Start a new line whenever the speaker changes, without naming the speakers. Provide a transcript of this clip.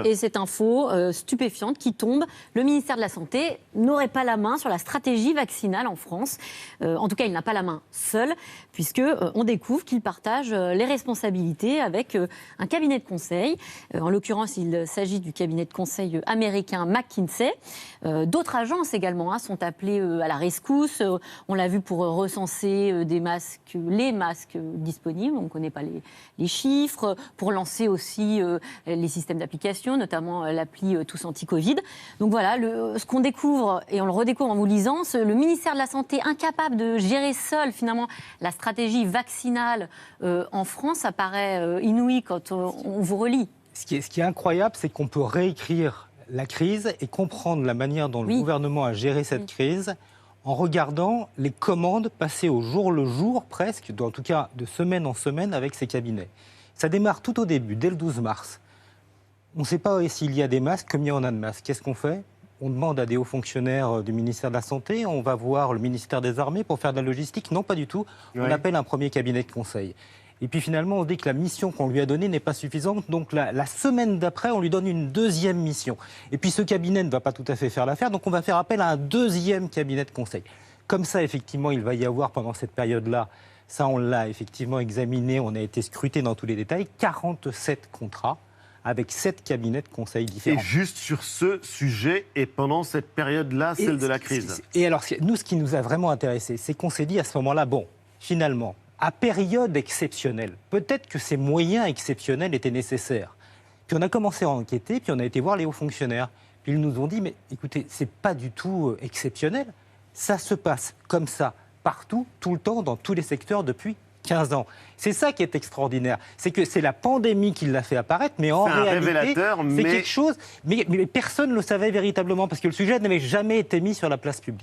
Et cette info stupéfiante qui tombe, le ministère de la Santé n'aurait pas la main sur la stratégie vaccinale en France. En tout cas, il n'a pas la main seul, puisque on découvre qu'il partage les responsabilités avec un cabinet de conseil. En l'occurrence, il s'agit du cabinet de conseil américain McKinsey. D'autres agences également sont appelées à la rescousse. On l'a vu pour recenser les masques disponibles. On ne connaît pas les chiffres. Pour lancer aussi les systèmes d'application, notamment l'appli Tous Anti-Covid. Donc voilà, ce qu'on découvre, et on le redécouvre en vous lisant, le ministère de la Santé incapable de gérer seul finalement la stratégie vaccinale en France, ça paraît inouï quand on vous relit.
Ce qui est incroyable, c'est qu'on peut réécrire la crise et comprendre la manière dont le gouvernement a géré cette crise en regardant les commandes passées au jour le jour, presque, en tout cas de semaine en semaine, avec ces cabinets. Ça démarre tout au début, dès le 12 mars. On ne sait pas s'il y a des masques, combien on a de masques. Qu'est-ce qu'on fait ? On demande à des hauts fonctionnaires du ministère de la Santé, on va voir le ministère des Armées pour faire de la logistique. Non, pas du tout. On appelle un premier cabinet de conseil. Et puis finalement, on dit que la mission qu'on lui a donnée n'est pas suffisante. Donc la semaine d'après, on lui donne une deuxième mission. Et puis ce cabinet ne va pas tout à fait faire l'affaire, donc on va faire appel à un deuxième cabinet de conseil. Comme ça, effectivement, il va y avoir pendant cette période-là, ça on l'a effectivement examiné, on a été scruté dans tous les détails, 47 contrats avec 7 cabinets de conseil différents.
Et juste sur ce sujet, et pendant cette période-là, celle de la crise.
Et alors, nous, ce qui nous a vraiment intéressé, c'est qu'on s'est dit à ce moment-là, bon, finalement, à période exceptionnelle, peut-être que ces moyens exceptionnels étaient nécessaires. Puis on a commencé à enquêter, puis on a été voir les hauts fonctionnaires. Puis ils nous ont dit, mais écoutez, c'est pas du tout exceptionnel. Ça se passe comme ça, partout, tout le temps, dans tous les secteurs depuis 15 ans. C'est ça qui est extraordinaire. C'est que c'est la pandémie qui l'a fait apparaître, mais en réalité, c'est quelque chose... Mais personne ne le savait véritablement, parce que le sujet n'avait jamais été mis sur la place publique.